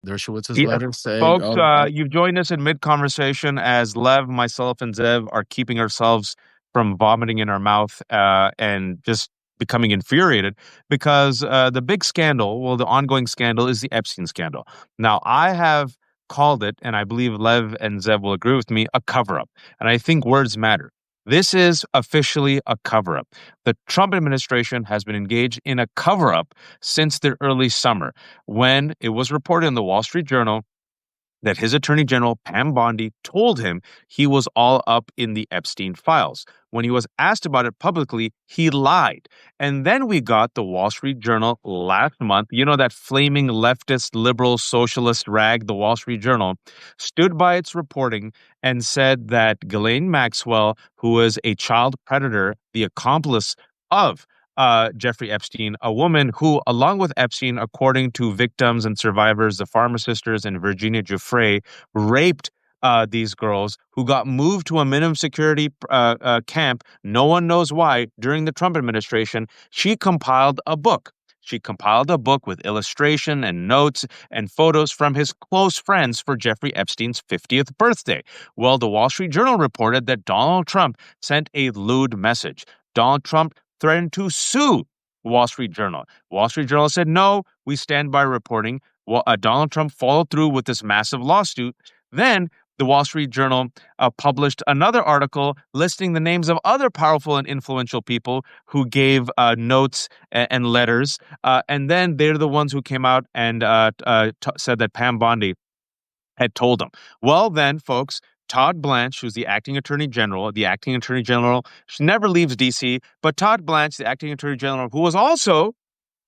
Dershowitz's Yeah, letter saying, folks, "Oh, you've joined us in mid-conversation as Lev, myself, and Zev are keeping ourselves from vomiting in our mouth and just becoming infuriated because the big scandal, well, the ongoing scandal is the Epstein scandal. Now, I have called it, and I believe Lev and Zev will agree with me, a cover-up. And I think words matter. This is officially a cover-up. The Trump administration has been engaged in a cover-up since the early summer when it was reported in the Wall Street Journal that his attorney general, Pam Bondi, told him he was all up in the Epstein files. When he was asked about it publicly, he lied. And then we got the Wall Street Journal last month, you know, that flaming leftist, liberal, socialist rag, the Wall Street Journal, stood by its reporting and said that Ghislaine Maxwell, who was a child predator, the accomplice of Jeffrey Epstein, a woman who, along with Epstein, according to victims and survivors, the Farmer sisters and Virginia Giuffre, raped these girls who got moved to a minimum security camp. No one knows why during the Trump administration. She compiled a book. She compiled a book with illustration and notes and photos from his close friends for Jeffrey Epstein's 50th birthday. Well, the Wall Street Journal reported that Donald Trump sent a lewd message. Donald Trump threatened to sue Wall Street Journal. Wall Street Journal said, no, we stand by reporting. Well, Donald Trump followed through with this massive lawsuit. Then the Wall Street Journal published another article listing the names of other powerful and influential people who gave notes and letters. And then they're the ones who came out and said that Pam Bondi had told them. Well, then, folks, Todd Blanche, who's the acting attorney general, she never leaves D.C., but Todd Blanche, the acting attorney general, who was also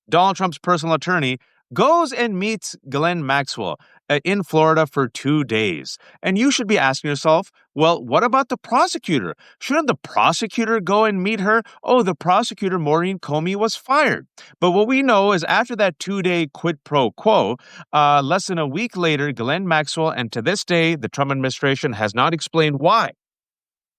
Donald Trump's personal attorney, goes and meets Ghislaine Maxwell in Florida for 2 days. And you should be asking yourself, well, what about the prosecutor? Shouldn't the prosecutor go and meet her? Oh, the prosecutor, Maureen Comey, was fired. But what we know is after that 2-day quid pro quo, less than a week later, Ghislaine Maxwell, and to this day, the Trump administration has not explained why.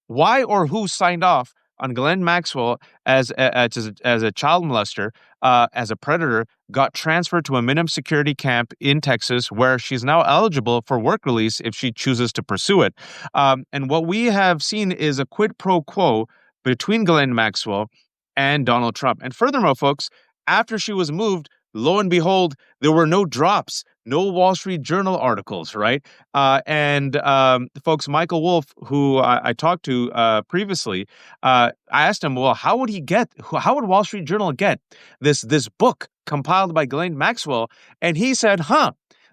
Why or who signed off on Ghislaine Maxwell as a child molester, as a predator, got transferred to a minimum security camp in Texas, where she's now eligible for work release if she chooses to pursue it. And what we have seen is a quid pro quo between Ghislaine Maxwell and Donald Trump. And furthermore, folks, after she was moved, lo and behold, there were no drops, no Wall Street Journal articles, right? And folks, Michael Wolff, who I talked to previously, I asked him, well, how would Wall Street Journal get this book compiled by Ghislaine Maxwell? And he said,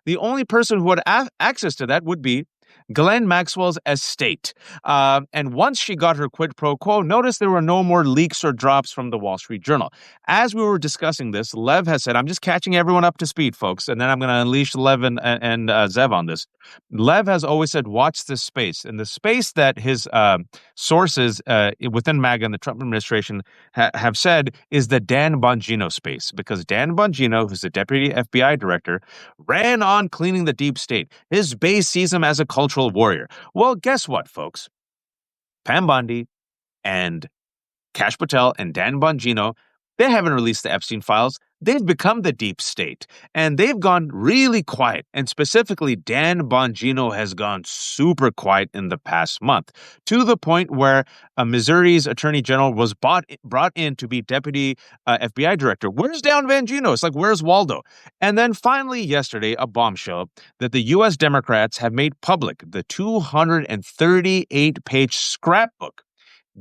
the only person who had access to that would be Ghislaine Maxwell's estate. And once she got her quid pro quo, notice there were no more leaks or drops from the Wall Street Journal. As we were discussing this, Lev has said, I'm just catching everyone up to speed, folks, and then I'm going to unleash Lev and Zev on this. Lev has always said, watch this space. And the space that his sources within MAGA and the Trump administration have said is the Dan Bongino space, because Dan Bongino, who's the deputy FBI director, ran on cleaning the deep state. His base sees him as a cultural warrior. Well, guess what, folks? Pam Bondi and Kash Patel and Dan Bongino, they haven't released the Epstein files. They've become the deep state, and they've gone really quiet. And specifically, Dan Bongino has gone super quiet in the past month, to the point where Missouri's attorney general was brought in to be deputy FBI director. Where's Dan Bongino? It's like, where's Waldo? And then finally, yesterday, a bombshell that the U.S. Democrats have made public the 238-page scrapbook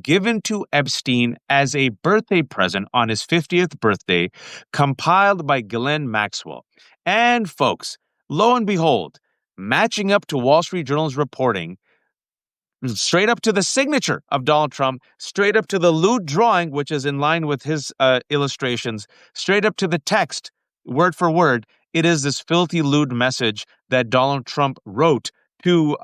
given to Epstein as a birthday present on his 50th birthday, compiled by Ghislaine Maxwell. And folks, lo and behold, matching up to Wall Street Journal's reporting, straight up to the signature of Donald Trump, straight up to the lewd drawing, which is in line with his illustrations, straight up to the text, word for word, it is this filthy, lewd message that Donald Trump wrote to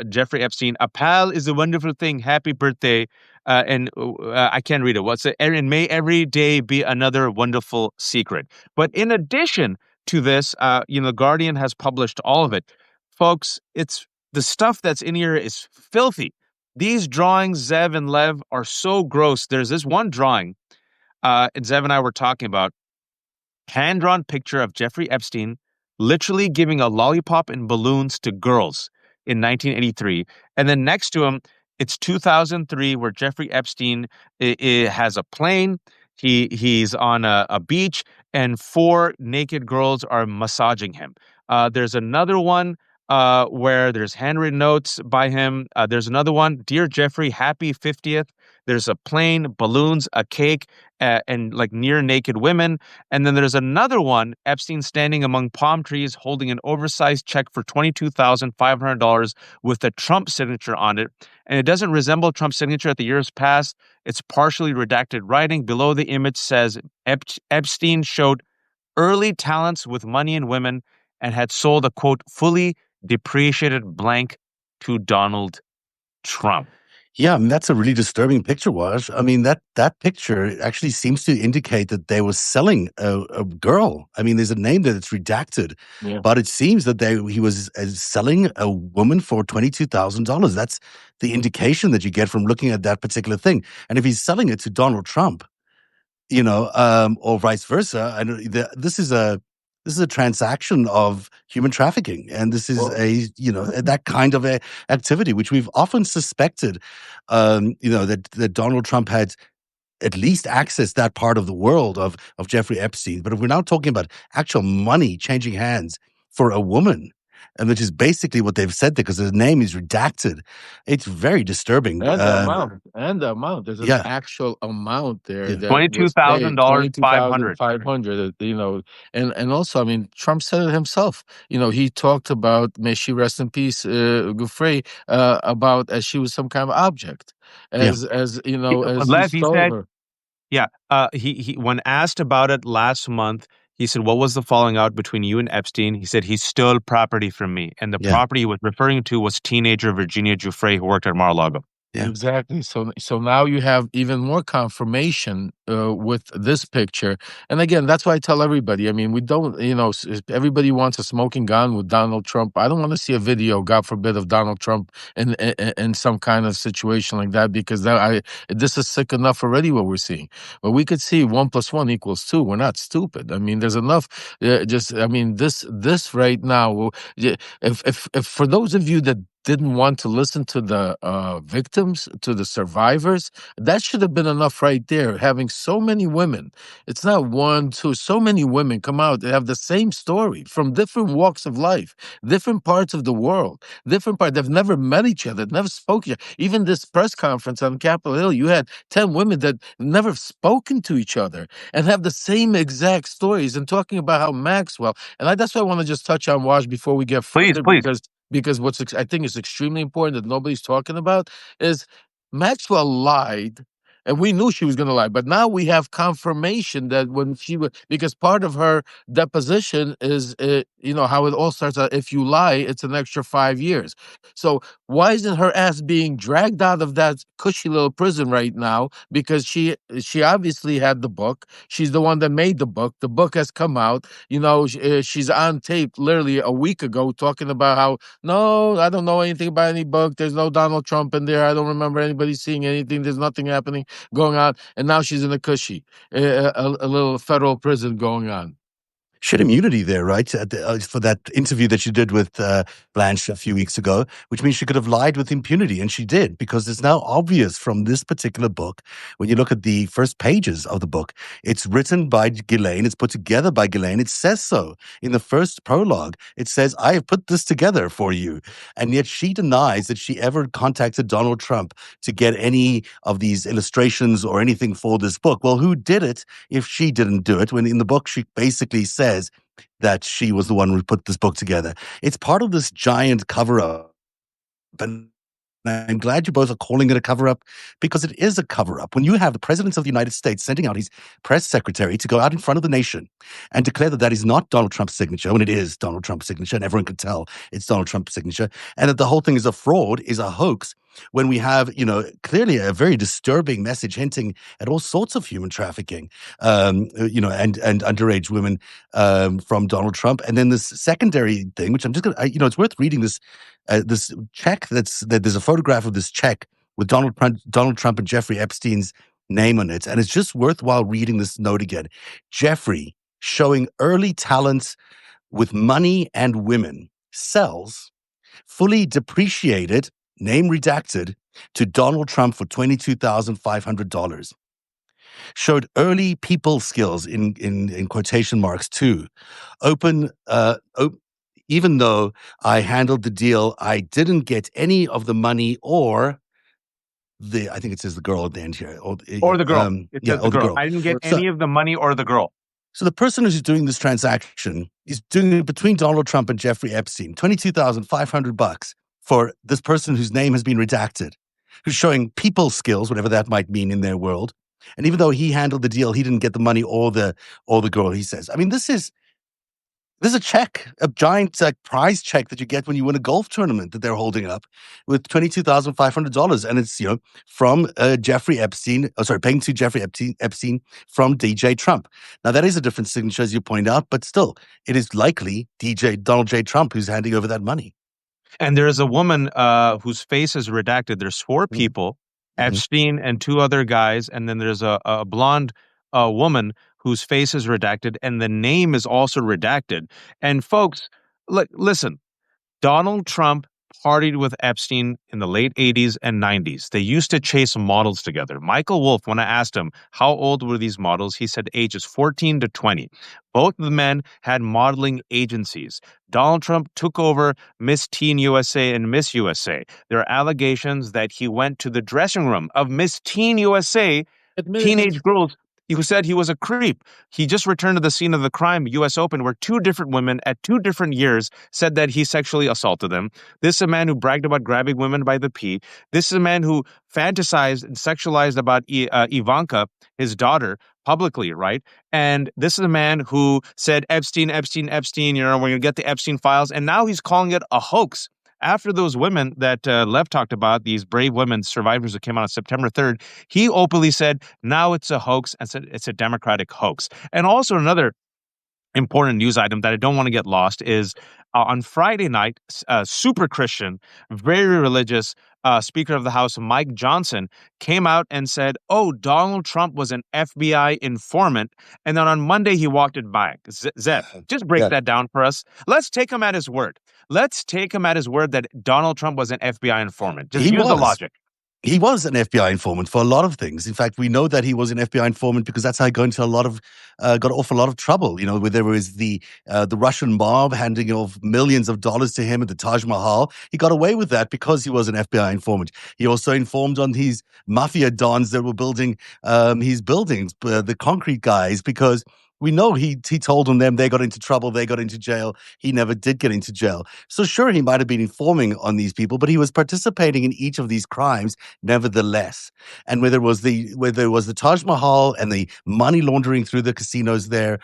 Jeffrey Epstein. A pal is a wonderful thing. Happy birthday. And I can't read it. What's it? And may every day be another wonderful secret. But in addition to this, the Guardian has published all of it. Folks, it's the stuff that's in here is filthy. These drawings, Zev and Lev, are so gross. There's this one drawing, and Zev and I were talking about, hand-drawn picture of Jeffrey Epstein literally giving a lollipop and balloons to girls in 1983. And then next to him, it's 2003, where Jeffrey Epstein has a plane. He's on a beach, and four naked girls are massaging him. There's another one where there's handwritten notes by him. There's another one, Dear Jeffrey, happy 50th. There's a plane, balloons, a cake, and like near naked women. And then there's another one, Epstein standing among palm trees holding an oversized check for $22,500 with a Trump signature on it. And it doesn't resemble Trump's signature at the years past. It's partially redacted writing. Below the image says Epstein showed early talents with money and women and had sold a, quote, fully depreciated blank to Donald Trump. Yeah, I mean, that's a really disturbing picture, Waj. I mean, that picture actually seems to indicate that they were selling a girl. I mean, there's a name that it's redacted, but it seems that he was selling a woman for $22,000. That's the indication that you get from looking at that particular thing. And if he's selling it to Donald Trump, or vice versa, and this is a transaction of human trafficking, and this is that kind of a activity which we've often suspected, that Donald Trump had at least accessed that part of the world of Jeffrey Epstein. But if we're now talking about actual money changing hands for a woman, and which is basically what they've said there, because his name is redacted, it's very disturbing. And the amount. There's an actual amount there that $22,000, $500. And also, I mean, Trump said it himself. He talked about, may she rest in peace, Gouffre, about as she was some kind of object, as he stole her. Yeah. He when asked about it last month, he said, what was the falling out between you and Epstein? He said, he stole property from me. And the property he was referring to was teenager Virginia Giuffre, who worked at Mar-a-Lago. Yeah. Exactly. So now you have even more confirmation with this picture. And again, that's why I tell everybody, I mean, we don't, everybody wants a smoking gun with Donald Trump. I don't want to see a video, God forbid, of Donald Trump in some kind of situation like that, because this is sick enough already what we're seeing. But we could see 1 + 1 = 2. We're not stupid. I mean, there's enough. This right now, if for those of you that didn't want to listen to the victims, to the survivors, that should have been enough right there. Having so many women, it's not one, two, so many women come out that have the same story from different walks of life, different parts of the world, they've never met each other, never spoken. Even this press conference on Capitol Hill, you had 10 women that never spoken to each other and have the same exact stories, and talking about how Maxwell, and that's why I want to just touch on Waj before we get further, because what I think is extremely important that nobody's talking about is Maxwell lied, and we knew she was going to lie. But now we have confirmation that when she was, because part of her deposition is, how it all starts out. If you lie, it's an extra 5 years. So why isn't her ass being dragged out of that cushy little prison right now? Because she obviously had the book. She's the one that made the book. The book has come out. She's on tape literally a week ago talking about how, no, I don't know anything about any book. There's no Donald Trump in there. I don't remember anybody seeing anything. There's nothing happening going on. And now she's in a cushy, a little federal prison going on. She had immunity there, right? For that interview that she did with Blanche a few weeks ago, which means she could have lied with impunity, and she did, because it's now obvious from this particular book, when you look at the first pages of the book, it's written by Ghislaine, it's put together by Ghislaine. It says so in the first prologue. It says, I have put this together for you. And yet she denies that she ever contacted Donald Trump to get any of these illustrations or anything for this book. Well, who did it if she didn't do it? When in the book, she basically says that she was the one who put this book together. It's part of this giant cover-up. And I'm glad you both are calling it a cover-up, because it is a cover-up. When you have the President of the United States sending out his press secretary to go out in front of the nation and declare that that is not Donald Trump's signature, when it is Donald Trump's signature, and everyone can tell it's Donald Trump's signature, and that the whole thing is a fraud, is a hoax, when we have, clearly a very disturbing message hinting at all sorts of human trafficking, and underage women from Donald Trump. And then this secondary thing, which I'm just going to, it's worth reading this check that there's a photograph of this check with Donald Trump and Jeffrey Epstein's name on it. And it's just worthwhile reading this note again. Jeffrey, showing early talents with money and women sells fully depreciated, name redacted, to Donald Trump for $22,500. Showed early people skills in quotation marks too. Even though I handled the deal, I didn't get any of the money or I think it says the girl at the end here. Or the girl. It says the girl. I didn't get any of the money or the girl. So the person who's doing this transaction is doing it between Donald Trump and Jeffrey Epstein, $22,500 for this person whose name has been redacted, who's showing people skills, whatever that might mean in their world. And even though he handled the deal, he didn't get the money or the girl, he says. I mean, this is a check, a giant prize check that you get when you win a golf tournament that they're holding up with $22,500. And it's, from Jeffrey Epstein, paying to Jeffrey Epstein from DJ Trump. Now, that is a different signature, as you point out, but still, it is likely Donald J. Trump who's handing over that money. And there is a woman whose face is redacted. There's four people, Epstein and two other guys, and then there's a blonde woman whose face is redacted, and the name is also redacted. And folks, listen, Donald Trump partied with Epstein in the late 80s and 90s. They used to chase models together. Michael Wolff, when I asked him, how old were these models? He said ages 14 to 20. Both of the men had modeling agencies. Donald Trump took over Miss Teen USA and Miss USA. There are allegations that he went to the dressing room of Miss Teen USA, teenage girls, who said he was a creep. He just returned to the scene of the crime, U.S. Open, where two different women at two different years said that he sexually assaulted them. This is a man who bragged about grabbing women by the pee. This is a man who fantasized and sexualized about Ivanka, his daughter, publicly, right? And this is a man who said, Epstein, Epstein, Epstein, we're going to get the Epstein files. And now he's calling it a hoax. After those women that Lev talked about, these brave women, survivors that came out on September 3rd, he openly said, now it's a hoax, and said it's a Democratic hoax. And also another important news item that I don't want to get lost is on Friday night, super Christian, very religious Speaker of the House, Mike Johnson, came out and said, Donald Trump was an FBI informant. And then on Monday, he walked it back. Zev, just break that down for us. Let's take him at his word. Let's take him at his word that Donald Trump was an FBI informant. Just use the logic. He was an FBI informant for a lot of things. In fact, we know that he was an FBI informant because that's how he got into got an awful lot of trouble. Where there was the Russian mob handing off millions of dollars to him at the Taj Mahal. He got away with that because he was an FBI informant. He also informed on these mafia dons that were building his buildings, the concrete guys, because we know he told them they got into trouble, they got into jail. He never did get into jail. So sure, he might have been informing on these people, but he was participating in each of these crimes nevertheless. And whether it was the Taj Mahal and the money laundering through the casinos there,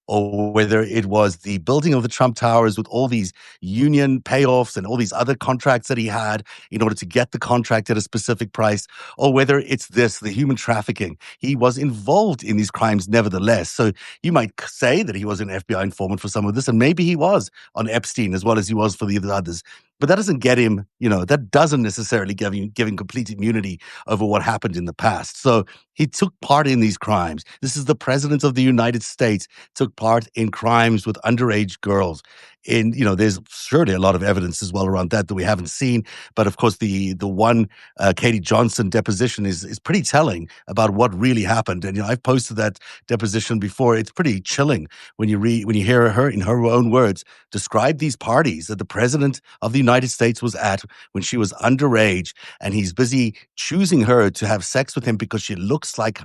or whether it was the building of the Trump Towers with all these union payoffs and all these other contracts that he had in order to get the contract at a specific price, or whether it's the human trafficking. He was involved in these crimes nevertheless. So you might say that he was an FBI informant for some of this, and maybe he was on Epstein as well as he was for the others. But that doesn't get him, that doesn't necessarily give him complete immunity over what happened in the past. So he took part in these crimes. This is the president of the United States, took part in crimes with underage girls. And, there's surely a lot of evidence as well around that we haven't seen. But of course, the one Katie Johnson deposition is pretty telling about what really happened. And, I've posted that deposition before. It's pretty chilling when you hear her in her own words describe these parties that the president of the United States was at when she was underage, and he's busy choosing her to have sex with him because she looks like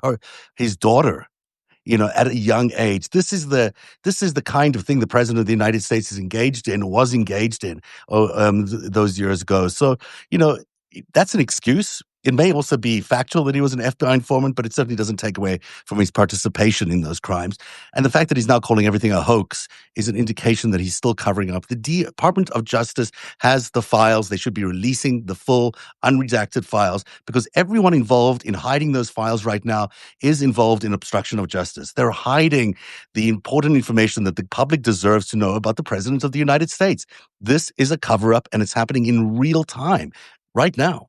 his daughter. At a young age. This is the kind of thing the president of the United States was engaged in those years ago. So, that's an excuse. It may also be factual that he was an FBI informant, but it certainly doesn't take away from his participation in those crimes. And the fact that he's now calling everything a hoax is an indication that he's still covering up. The Department of Justice has the files. They should be releasing the full, unredacted files, because everyone involved in hiding those files right now is involved in obstruction of justice. They're hiding the important information that the public deserves to know about the president of the United States. This is a cover-up, and it's happening in real time right now.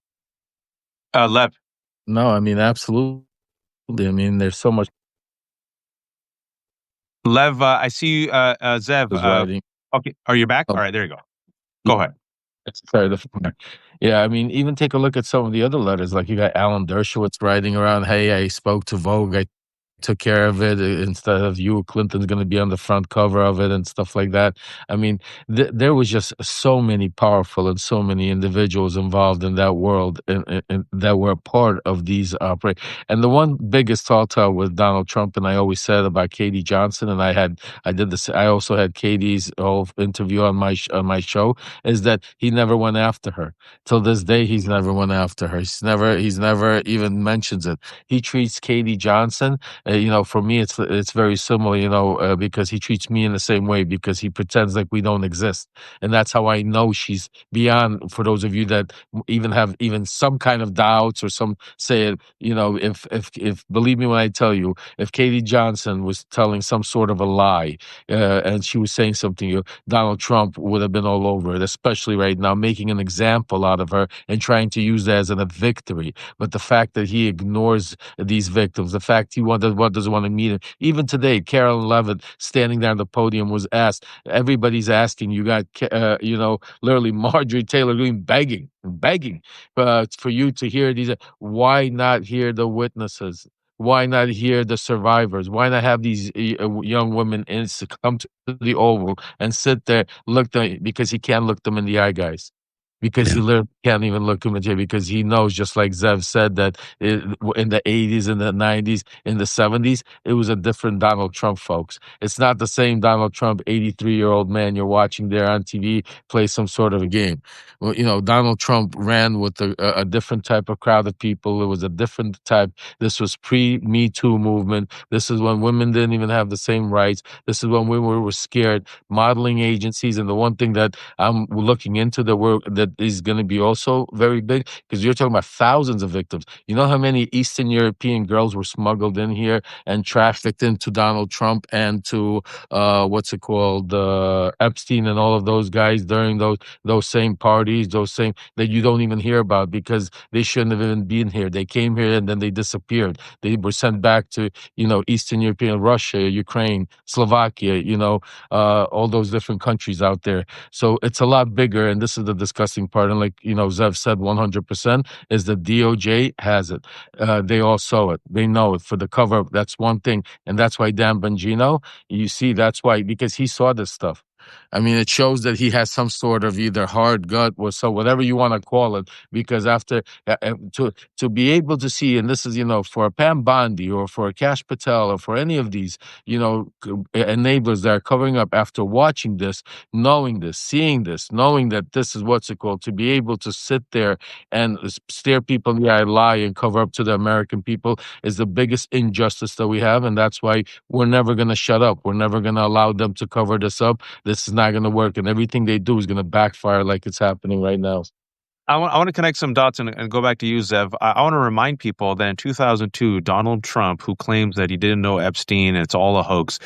Lev. No, I mean, absolutely. I mean, there's so much. Lev, I see Zev. Okay, are you back? All Oh, right, there you go. Go ahead. sorry, yeah, I mean, even take a look at some of the other letters. Like you got Alan Dershowitz writing around, "Hey, I spoke to Vogue. I took care of it instead of you. Clinton's going to be on the front cover of it and stuff like that." I mean, there was just so many powerful and so many individuals involved in that world and that were a part of these operate. And the one biggest telltale with Donald Trump, and I always said about Katie Johnson, and I did this. I also had Katie's whole interview on on my show, is that he never went after her. Till this day, he's never went after her. He's never even mentions it. He treats Katie Johnson, for me, it's very similar, because he treats me in the same way because he pretends like we don't exist, and that's how I know she's beyond. For those of you that even have even some kind of doubts or some say it, if believe me when I tell you, if Katie Johnson was telling some sort of a lie, and she was saying something, Donald Trump would have been all over it, especially right now, making an example out of her and trying to use that as a victory. But the fact that he ignores these victims, the fact he doesn't want to meet him. Even today, Carolyn Levitt standing there on the podium was asked. Everybody's asking. You got, literally Marjorie Taylor Greene begging for you to hear these. Why not hear the witnesses? Why not hear the survivors? Why not have these young women come to the Oval and sit there, because he can't look them in the eye, guys. Because Yeah. he literally can't even look him in the eye, because he knows, just like Zev said, that in the 80s, in the 90s, in the 70s, it was a different Donald Trump, folks. It's not the same Donald Trump, 83-year-old man you're watching there on TV play some sort of a game. Well, Donald Trump ran with a different type of crowd of people. It was a different type. This was pre-Me Too movement. This is when women didn't even have the same rights. This is when women were scared. Modeling agencies, and the one thing that I'm looking into the work that is going to be also very big, because you're talking about thousands of victims. You know how many Eastern European girls were smuggled in here and trafficked into Donald Trump and to what's it called, Epstein and all of those guys during those same parties, those same that you don't even hear about because they shouldn't have even been here. They came here and then they disappeared. They were sent back to Eastern European, Russia, Ukraine, Slovakia, all those different countries out there. So it's a lot bigger, and this is the disgusting part. And like Zev said, 100% is the DOJ has it. They all saw it. They know it for the cover. That's one thing, and that's why Dan Bongino. You see, that's why, because he saw this stuff. I mean, it shows that he has some sort of either hard gut or so, whatever you want to call it. Because after to be able to see, and this is for a Pam Bondi or for a Cash Patel or for any of these enablers that are covering up after watching this, knowing this, seeing this, knowing that this is what's it called, to be able to sit there and stare people in the eye, lie, and cover up to the American people is the biggest injustice that we have, and that's why we're never going to shut up. We're never going to allow them to cover this up. This is not going to work, and everything they do is going to backfire like it's happening right now. I want to connect some dots and go back to you, Zev. I want to remind people that in 2002, Donald Trump, who claims that he didn't know Epstein and it's all a hoax,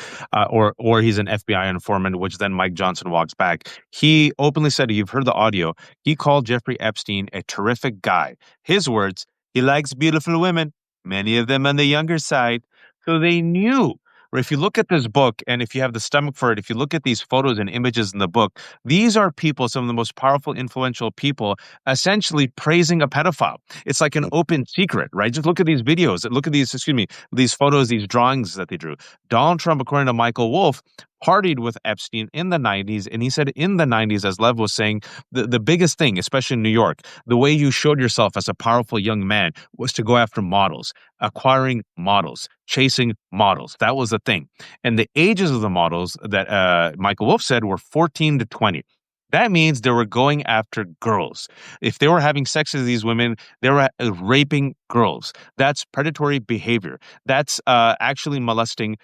or he's an FBI informant, which then Mike Johnson walks back, he openly said, you've heard the audio, he called Jeffrey Epstein a terrific guy. His words, he likes beautiful women, many of them on the younger side. So they knew. Or if you look at this book, and if you have the stomach for it, if you look at these photos and images in the book, these are people, some of the most powerful, influential people, essentially praising a pedophile. It's like an open secret, right? Just look at these videos. Look at these photos, these drawings that they drew. Donald Trump, according to Michael Wolff, partied with Epstein in the 90s. And he said in the 90s, as Lev was saying, the biggest thing, especially in New York, the way you showed yourself as a powerful young man was to go after models, acquiring models, chasing models. That was the thing. And the ages of the models that Michael Wolff said were 14 to 20. That means they were going after girls. If they were having sex with these women, they were raping girls. That's predatory behavior. That's actually molesting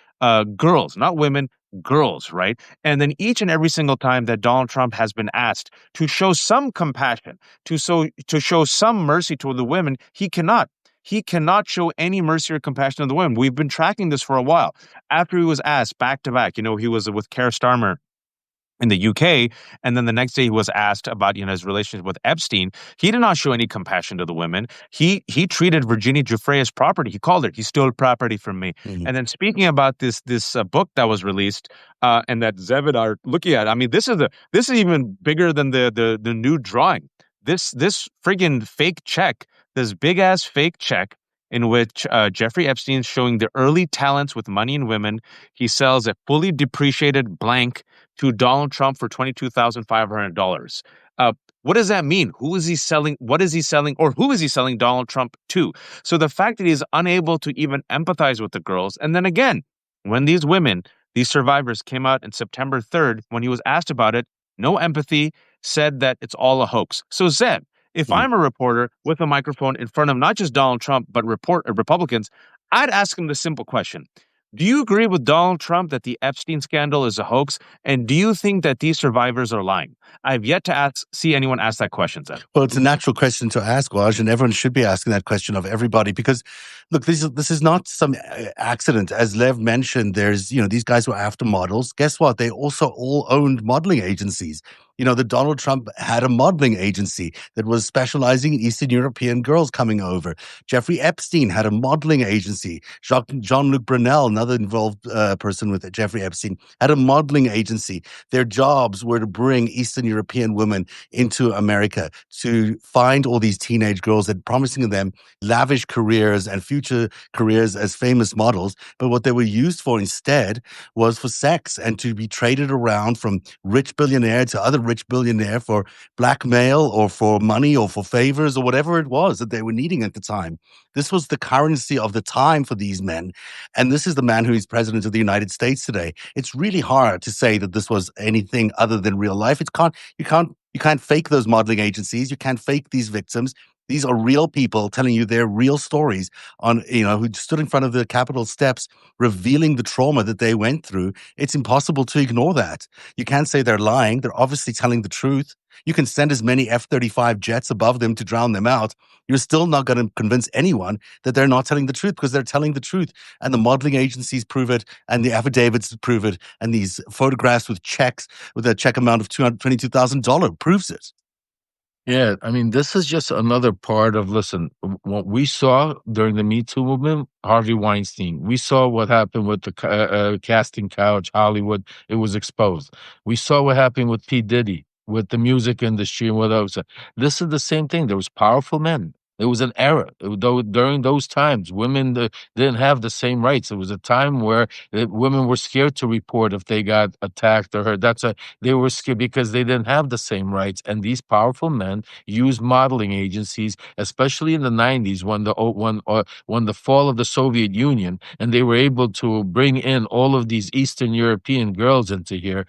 girls, not women, girls, right? And then each and every single time that Donald Trump has been asked to show some compassion, to show some mercy toward the women, he cannot. He cannot show any mercy or compassion to the women. We've been tracking this for a while. After he was asked back to back, he was with Keir Starmer in the UK. And then the next day he was asked about, his relationship with Epstein. He did not show any compassion to the women. He treated Virginia Giuffre as property. He called it, he stole property from me. Mhm. And then speaking about this book that was released and that Zevid are looking at, I mean, this is even bigger than the nude drawing. This friggin' fake check, this big ass fake check in which Jeffrey Epstein's showing the early talents with money and women. He sells a fully depreciated blank to Donald Trump for $22,500. What does that mean? Who is he selling? What is he selling? Or who is he selling Donald Trump to? So the fact that he's unable to even empathize with the girls. And then again, when these women, these survivors came out on September 3rd, when he was asked about it, no empathy, said that it's all a hoax. So Zeb, if Mhm. I'm a reporter with a microphone in front of not just Donald Trump, but Republicans, I'd ask him the simple question. Do you agree with Donald Trump that the Epstein scandal is a hoax? And do you think that these survivors are lying? I've yet to see anyone ask that question, Zeb. Well, it's a natural question to ask, Waj, and everyone should be asking that question of everybody because, look, this is not some accident. As Lev mentioned, there's these guys were after models. Guess what? They also all owned modeling agencies. The Donald Trump had a modeling agency that was specializing in Eastern European girls coming over. Jeffrey Epstein had a modeling agency. Jean-Luc Brunel, another involved person with Jeffrey Epstein, had a modeling agency. Their jobs were to bring Eastern European women into America to find all these teenage girls and promising them lavish careers and future careers as famous models. But what they were used for instead was for sex and to be traded around from rich billionaire to other rich billionaire for blackmail or for money or for favors or whatever it was that they were needing at the time. This was the currency of the time for these men. And this is the man who is president of the United States today. It's really hard to say that this was anything other than real life. You can't fake those modeling agencies. You can't fake these victims. These are real people telling you their real stories who stood in front of the Capitol steps, revealing the trauma that they went through. It's impossible to ignore that. You can't say they're lying. They're obviously telling the truth. You can send as many F-35 jets above them to drown them out. You're still not going to convince anyone that they're not telling the truth because they're telling the truth. And the modeling agencies prove it, and the affidavits prove it, and these photographs with checks with a check amount of $222,000 proves it. Yeah, I mean, this is just another part of, listen, what we saw during the Me Too movement, Harvey Weinstein. We saw what happened with the casting couch, Hollywood. It was exposed. We saw what happened with P. Diddy, with the music industry and what else. This is the same thing. There was powerful men. It was an era. Though during those times, women didn't have the same rights. It was a time where women were scared to report if they got attacked or hurt. They were scared because they didn't have the same rights. And these powerful men used modeling agencies, especially in the 90s when the fall of the Soviet Union, and they were able to bring in all of these Eastern European girls into here.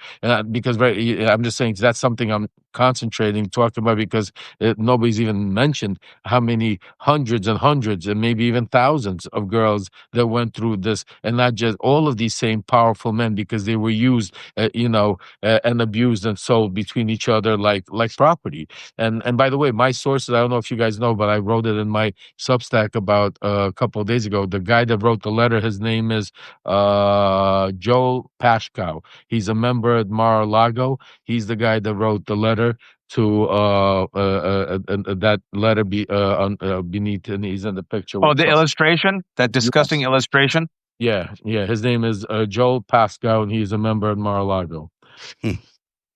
Because I'm just saying that's something I'm concentrating, talking about, because nobody's even mentioned how many hundreds and hundreds and maybe even thousands of girls that went through this, and not just all of these same powerful men, because they were used, and abused and sold between each other like property. And by the way, my sources, I don't know if you guys know, but I wrote it in my Substack about a couple of days ago. The guy that wrote the letter, his name is Joel Pashkow. He's a member at Mar-a-Lago. He's the guy that wrote the letter to that letter beneath, and he's in the picture. Oh, the illustration, that disgusting illustration. Yeah. His name is Joel Pascal, and he's a member at Mar-a-Lago.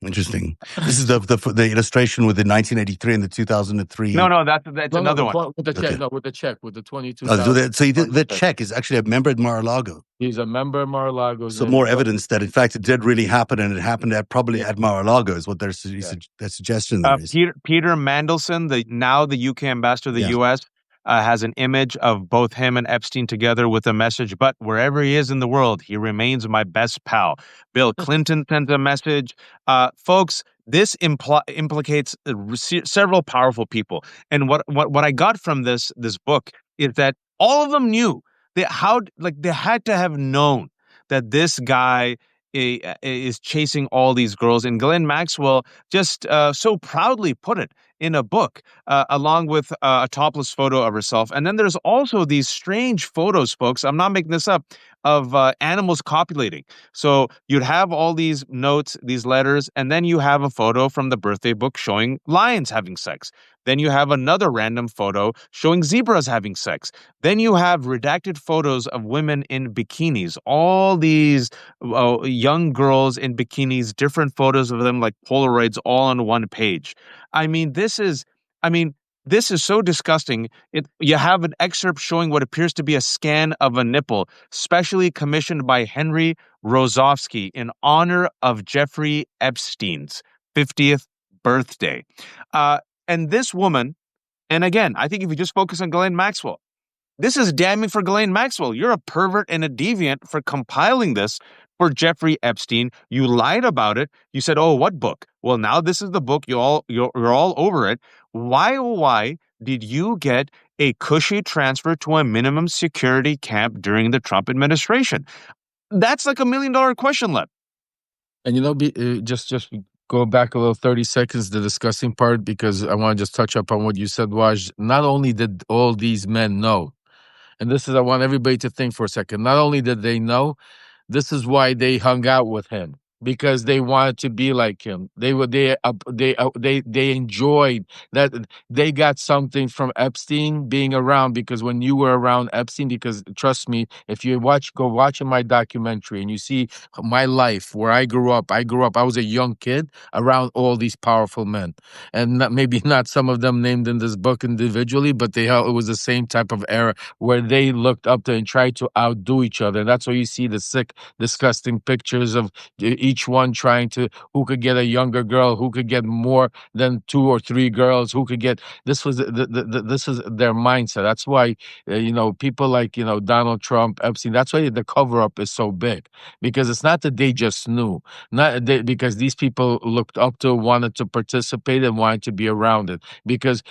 Interesting. This is the illustration with the 1983 and the 2003. No, that's another one. With the check, Okay. with the check, with the 22. So the check is actually a member at Mar-a-Lago. He's a member at Mar-a-Lago. So more evidence that in fact it did really happen, and it happened probably at Mar-a-Lago is what their suggestion there is. Peter Mandelson, the UK ambassador to the US, has an image of both him and Epstein together with a message, but wherever he is in the world, he remains my best pal. Bill Clinton sent a message. Folks, this implicates several powerful people. And what I got from this book is that all of them knew. They had to have known that this guy is chasing all these girls. And Ghislaine Maxwell just so proudly put it in a book, along with a topless photo of herself. And then there's also these strange photos, folks. I'm not making this up, of animals copulating. So you'd have all these notes, these letters, and then you have a photo from the birthday book showing lions having sex. Then you have another random photo showing zebras having sex. Then you have redacted photos of women in bikinis. All these young girls in bikinis, different photos of them like Polaroids all on one page. I mean, this is, I mean, this is so disgusting. You have an excerpt showing what appears to be a scan of a nipple, specially commissioned by Henry Rozovsky in honor of Jeffrey Epstein's 50th birthday. Uh, and this woman, and again, I think if you just focus on Ghislaine Maxwell, this is damning for Ghislaine Maxwell. You're a pervert and a deviant for compiling this for Jeffrey Epstein. You lied about it. You said, "Oh, what book?" Well, now this is the book. You're all over it. Why, oh, why did you get a cushy transfer to a minimum security camp during the Trump administration? That's like $1 million question, Lev. And just go back a little 30 seconds, the discussing part, because I want to just touch up on what you said, Waj. Not only did all these men know, and this is, I want everybody to think for a second, not only did they know, this is why they hung out with him, because they wanted to be like him. They enjoyed that. They got something from Epstein being around, because when you were around Epstein, because trust me, if you go watching my documentary and you see my life where I grew up, I was a young kid around all these powerful men, and maybe not some of them named in this book individually, but it was the same type of era where they looked up to and tried to outdo each other. And that's why you see the sick, disgusting pictures of each one trying to, who could get a younger girl, who could get more than 2 or 3 girls, who could get, this was this is their mindset. That's why people like Donald Trump, Epstein, that's why the cover up is so big, because it's not that they just knew, because these people looked up to, wanted to participate and wanted to be around it, because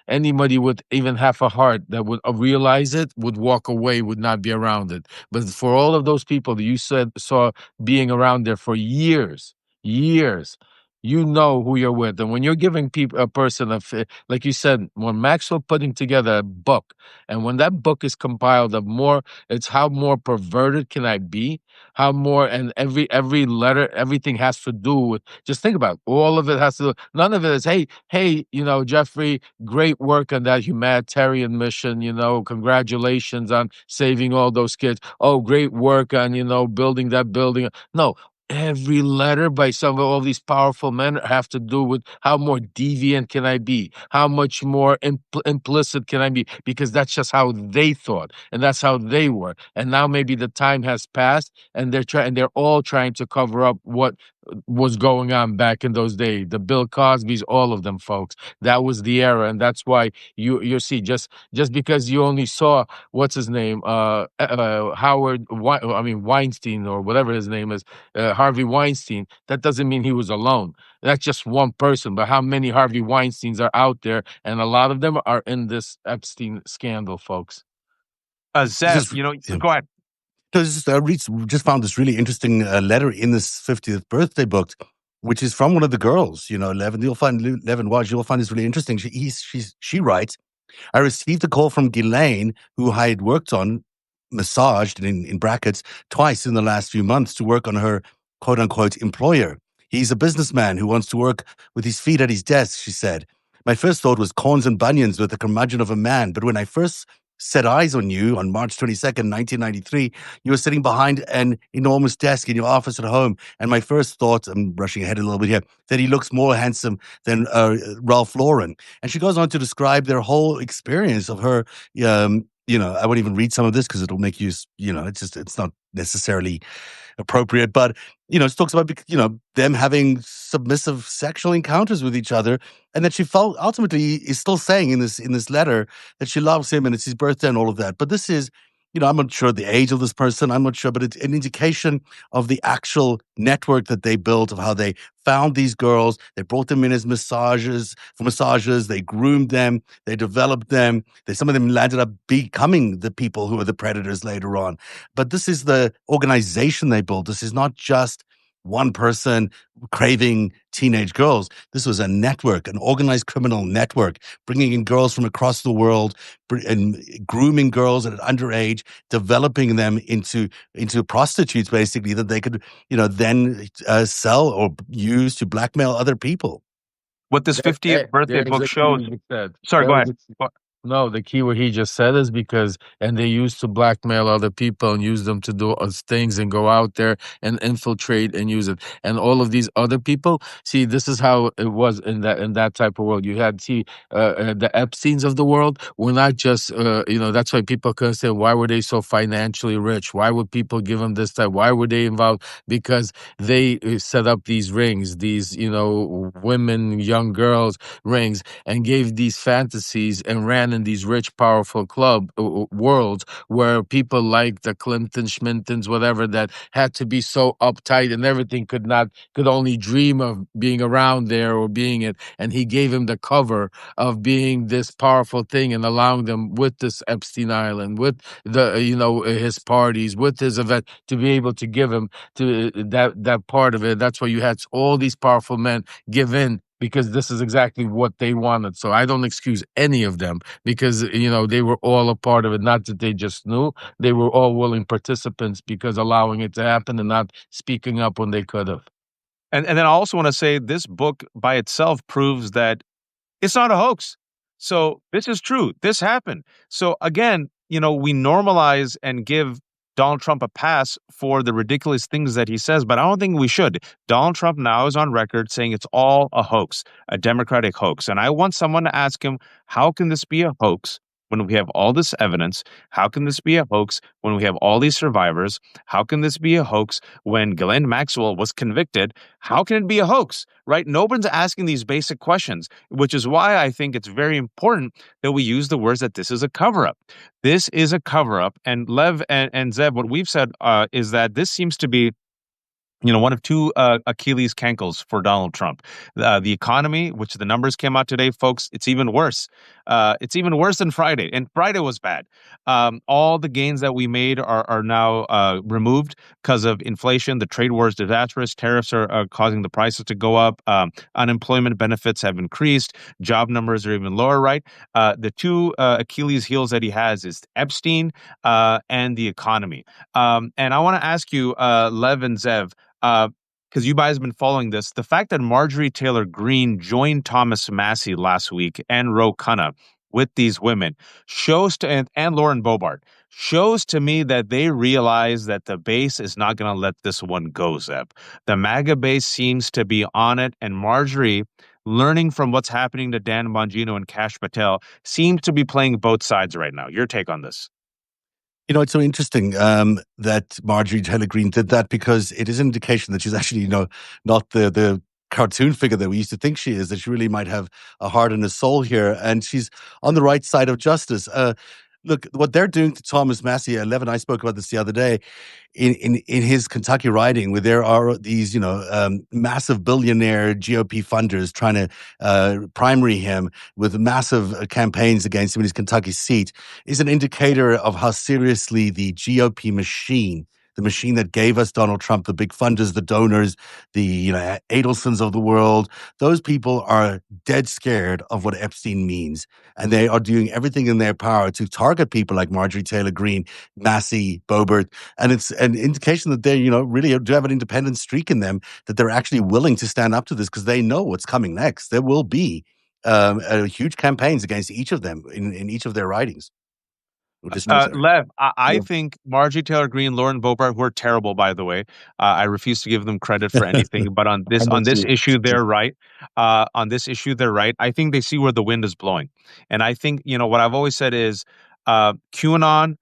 anybody with even half a heart that would realize it would walk away, would not be around it. But for all of those people that you saw being around there for years, you know who you're with. And when you're giving a person like you said, when Maxwell putting together a book, and when that book is compiled of more, it's how more perverted can I be? How more, and every letter, everything has to do with, just think about it, all of it has to do, none of it is, hey, Jeffrey, great work on that humanitarian mission, congratulations on saving all those kids. Oh, great work on, building that building. No, every letter by some of all these powerful men have to do with how more deviant can I be? How much more implicit can I be? Because that's just how they thought, and that's how they were. And now maybe the time has passed, and they're all trying to cover up what was going on back in those days. The Bill Cosbys, all of them, folks. That was the era, and that's why you see, just because you only saw, what's his name, Weinstein, or whatever his name is, Harvey Weinstein, that doesn't mean he was alone. That's just one person. But how many Harvey Weinsteins are out there? And a lot of them are in this Epstein scandal, folks. Zev, go ahead. I just found this really interesting letter in this 50th birthday book, which is from one of the girls. Lev and Waj, you'll find this really interesting. She writes, "I received a call from Ghislaine, who I had worked on, massaged in brackets, twice in the last few months to work on her quote unquote employer. He's a businessman who wants to work with his feet at his desk," she said. "My first thought was corns and bunions with the curmudgeon of a man, but when I first set eyes on you on March 22nd, 1993, you were sitting behind an enormous desk in your office at home. And my first thought," I'm rushing ahead a little bit here, "that he looks more handsome than Ralph Lauren." And she goes on to describe their whole experience of her, I won't even read some of this because it'll make you, it's not necessarily appropriate, but it talks about them having submissive sexual encounters with each other, and that she felt ultimately is still saying in this letter that she loves him and it's his birthday and all of that. But this is, I'm not sure the age of this person, I'm not sure, but it's an indication of the actual network that they built, of how they found these girls, they brought them in as massages, they groomed them, they developed them. Some of them landed up becoming the people who are the predators later on. But this is the organization they built. This is not just one person craving teenage girls. This was a network, an organized criminal network, bringing in girls from across the world and grooming girls at an underage, developing them into prostitutes, basically, that they could, then sell or use to blackmail other people. What this 50th birthday There's book a key shows. he said. Sorry, go ahead. No, the key what he just said is because, and they used to blackmail other people and use them to do things and go out there and infiltrate and use it. And all of these other people, see, this is how it was in that type of world. You had, the Epsteins of the world were not just, that's why people can say, why were they so financially rich? Why would people give them this type? Why were they involved? Because they set up these rings, these, women, young girls rings, and gave these fantasies and ran in these rich, powerful club worlds where people like the Clintons, Schmintons, whatever, that had to be so uptight and everything could only dream of being around there or being it. And he gave him the cover of being this powerful thing and allowing them with this Epstein Island, with the, his parties, with his event, to be able to give him to that part of it. That's why you had all these powerful men give in, because this is exactly what they wanted. So I don't excuse any of them, because, they were all a part of it. Not that they just knew, they were all willing participants, because allowing it to happen and not speaking up when they could have. And then I also want to say this book by itself proves that it's not a hoax. So this is true. This happened. So again, we normalize and give Donald Trump a pass for the ridiculous things that he says, but I don't think we should. Donald Trump now is on record saying it's all a hoax, a Democratic hoax. And I want someone to ask him, how can this be a hoax when we have all this evidence? How can this be a hoax when we have all these survivors? How can this be a hoax when Ghislaine Maxwell was convicted? How can it be a hoax, right? Nobody's asking these basic questions, which is why I think it's very important that we use the words that this is a cover-up. This is a cover-up. And Lev and Zev, what we've said is that this seems to be one of two Achilles cankles for Donald Trump. The economy, which the numbers came out today, folks, it's even worse. It's even worse than Friday. And Friday was bad. All the gains that we made are now removed because of inflation. The trade war is disastrous. Tariffs are causing the prices to go up. Unemployment benefits have increased. Job numbers are even lower, right? The two Achilles heels that he has is Epstein and the economy. And I want to ask you, Lev and Zev, because you guys have been following this, the fact that Marjorie Taylor Greene joined Thomas Massie last week and Ro Khanna with these women shows to, and Lauren Boebert, shows to me that they realize that the base is not going to let this one go, Zeb. The MAGA base seems to be on it, and Marjorie, learning from what's happening to Dan Bongino and Kash Patel, seems to be playing both sides right now. Your take on this? It's so interesting that Marjorie Taylor Greene did that, because it is an indication that she's actually, not the cartoon figure that we used to think she is, that she really might have a heart and a soul here, and she's on the right side of justice. Look, what they're doing to Thomas Massie, Lev and I spoke about this the other day, in his Kentucky riding, where there are these, massive billionaire GOP funders trying to primary him with massive campaigns against him in his Kentucky seat, is an indicator of how seriously the GOP machine, the machine that gave us Donald Trump, the big funders, the donors, the Adelsons of the world, those people are dead scared of what Epstein means. And they are doing everything in their power to target people like Marjorie Taylor Greene, Massie, Boebert. And it's an indication that they, really do have an independent streak in them, that they're actually willing to stand up to this, because they know what's coming next. There will be huge campaigns against each of them in each of their ridings. Lev, I think Marjorie Taylor Greene, Lauren Boebert, who are terrible, by the way. I refuse to give them credit for anything. But on this issue, they're right. On this issue, they're right. I think they see where the wind is blowing, and I think what I've always said is QAnon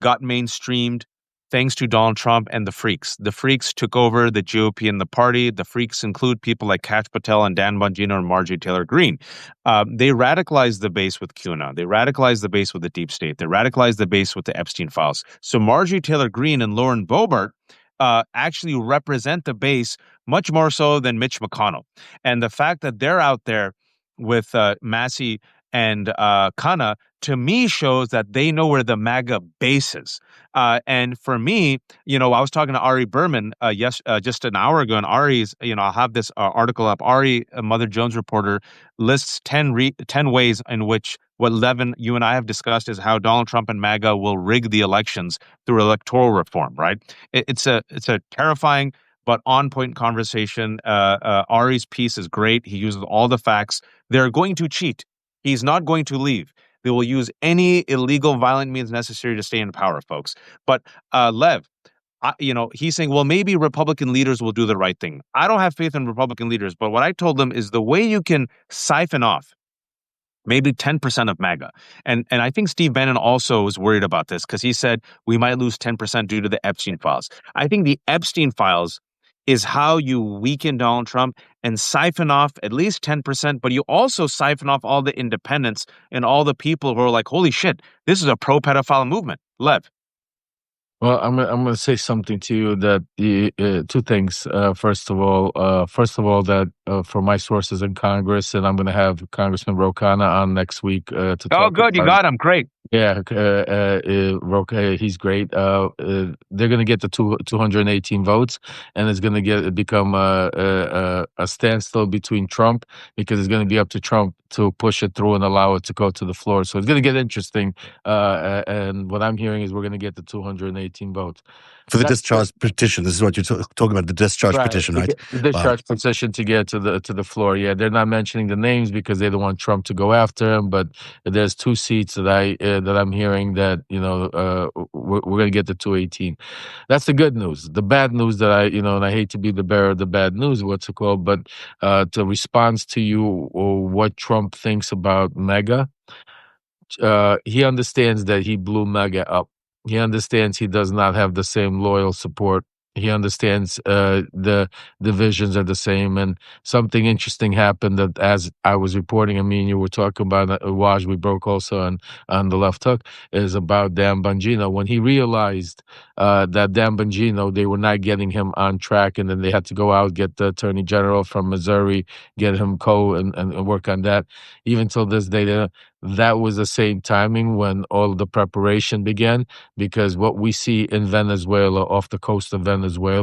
got mainstreamed thanks to Donald Trump and the freaks. The freaks took over the GOP and the party. The freaks include people like Kash Patel and Dan Bongino and Marjorie Taylor Greene. They radicalized the base with QAnon. They radicalized the base with the deep state. They radicalized the base with the Epstein files. So Marjorie Taylor Greene and Lauren Boebert actually represent the base much more so than Mitch McConnell. And the fact that they're out there with Massie and Kana, to me shows that they know where the MAGA base is. And for me, I was talking to Ari Berman just an hour ago, and Ari's, I'll have this article up. Ari, a Mother Jones reporter, lists 10 ways in which what Levin, you and I have discussed is how Donald Trump and MAGA will rig the elections through electoral reform, right? It's a terrifying but on point conversation. Ari's piece is great. He uses all the facts. They're going to cheat. He's not going to leave. They will use any illegal, violent means necessary to stay in power, folks. But Lev, he's saying, well, maybe Republican leaders will do the right thing. I don't have faith in Republican leaders, but what I told them is the way you can siphon off maybe 10% of MAGA. And I think Steve Bannon also was worried about this because he said we might lose 10% due to the Epstein files. I think the Epstein files is how you weaken Donald Trump and siphon off at least 10%, but you also siphon off all the independents and all the people who are like, holy shit, this is a pro-pedophile movement. Lev. Well, I'm gonna say something to you that two things. First of all, that from my sources in Congress, and I'm gonna have Congressman Ro Khanna on next week to Oh, talk good. You about. got him. Great. Yeah, he's great. They're going to get the 218 votes, and it's going to become a standstill between Trump, because it's going to be up to Trump to push it through and allow it to go to the floor. So it's going to get interesting. And what I'm hearing is we're going to get the 218 votes. For the discharge petition. This is what you're talking about, the discharge petition, right? The discharge petition to get to the floor. Yeah, they're not mentioning the names because they don't want Trump to go after him. But there's 2 seats that I'm hearing that we're going to get the 218. That's the good news. The bad news that and I hate to be the bearer of the bad news, what's it called? But to respond to you or what Trump thinks about MAGA, he understands that he blew MAGA up. He understands he does not have the same loyal support. He understands the divisions are the same. And something interesting happened that as I was reporting, and me and you were talking about, Waj, we broke also on the left hook, is about Dan Bongino. When he realized that Dan Bongino, they were not getting him on track, and then they had to go out, get the attorney general from Missouri, get him and work on that. Even till this day, that was the same timing when all the preparation began, because what we see in Venezuela, off the coast of Venezuela,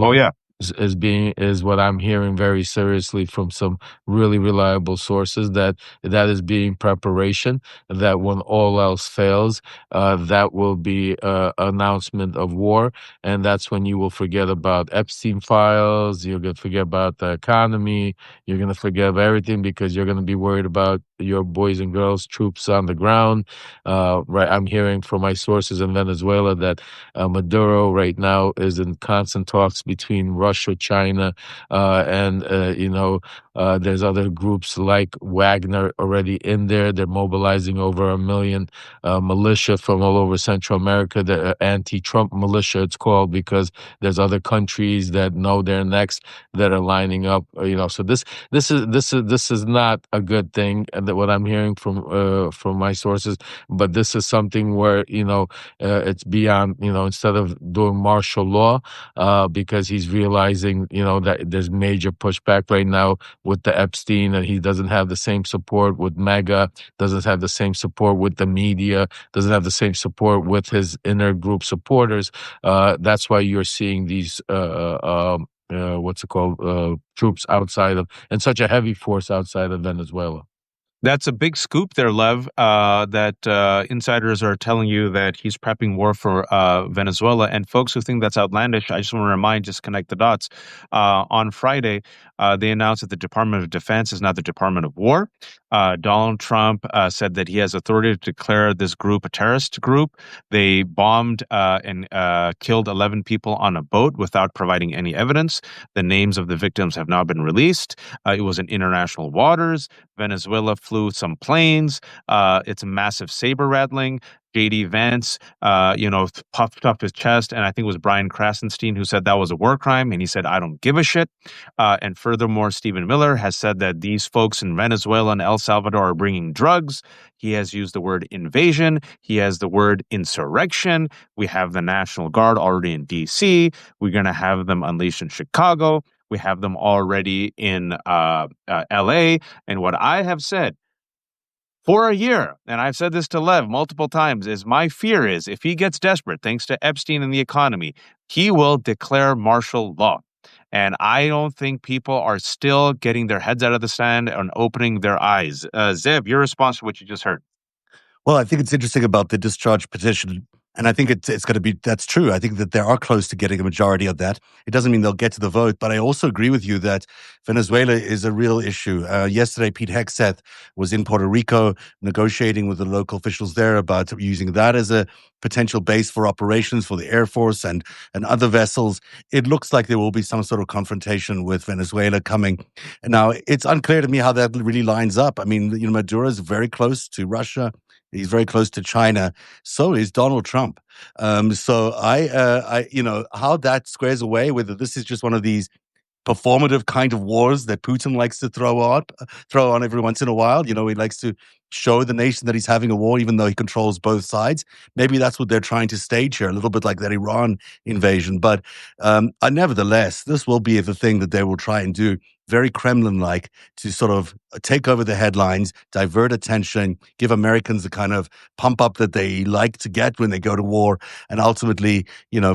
Oh, yeah. is what I'm hearing very seriously from some really reliable sources, that is being preparation, that when all else fails, that will be announcement of war, and that's when you will forget about Epstein files, you're going to forget about the economy, you're going to forget about everything, because you're going to be worried about your boys and girls, troops on the ground. Right, I'm hearing from my sources in Venezuela that Maduro right now is in constant talks between Russia, China, and there's other groups like Wagner already in there. They're mobilizing over 1 million militia from all over Central America. The anti-Trump militia, it's called, because there's other countries that know they're next that are lining up. So this is not a good thing. And that what I'm hearing from my sources, but this is something where it's beyond. Instead of doing martial law, because he's realizing that there's major pushback right now with the Epstein, and he doesn't have the same support with MAGA, doesn't have the same support with the media, doesn't have the same support with his inner group supporters. That's why you're seeing these troops outside of, and such a heavy force outside of Venezuela. That's a big scoop there, Lev, that insiders are telling you that he's prepping war for Venezuela. And folks who think that's outlandish, I just want to remind, just connect the dots. On Friday, they announced that the Department of Defense is now the Department of War. Donald Trump said that he has authority to declare this group a terrorist group. They bombed and killed 11 people on a boat without providing any evidence. The names of the victims have now been released. It was in international waters. Venezuela flew some planes. It's a massive saber rattling. J.D. Vance, puffed up his chest, and I think it was Brian Krasenstein who said that was a war crime, and he said, I don't give a shit. And furthermore, Stephen Miller has said that these folks in Venezuela and El Salvador are bringing drugs. He has used the word invasion. He has the word insurrection. We have the National Guard already in D.C. We're going to have them unleashed in Chicago. We have them already in L.A. And what I have said for a year, and I've said this to Lev multiple times, is my fear is if he gets desperate, thanks to Epstein and the economy, he will declare martial law. And I don't think people are still getting their heads out of the sand and opening their eyes. Zev, your response to what you just heard. Well, I think it's interesting about the discharge petition. And I think it's going to be, that's true. I think that they are close to getting a majority of that. It doesn't mean they'll get to the vote, but I also agree with you that Venezuela is a real issue. Yesterday, Pete Hegseth was in Puerto Rico negotiating with the local officials there about using that as a potential base for operations for the Air Force and other vessels. It looks like there will be some sort of confrontation with Venezuela coming. Now, it's unclear to me how that really lines up. I mean, Maduro is very close to Russia. He's very close to China. So is Donald Trump. So how that squares away, whether this is just one of these performative kind of wars that Putin likes to throw on every once in a while. He likes to show the nation that he's having a war, even though he controls both sides. Maybe that's what they're trying to stage here, a little bit like that Iran invasion. But nevertheless, this will be the thing that they will try and do, very Kremlin-like, to sort of take over the headlines, divert attention, give Americans the kind of pump up that they like to get when they go to war, and ultimately,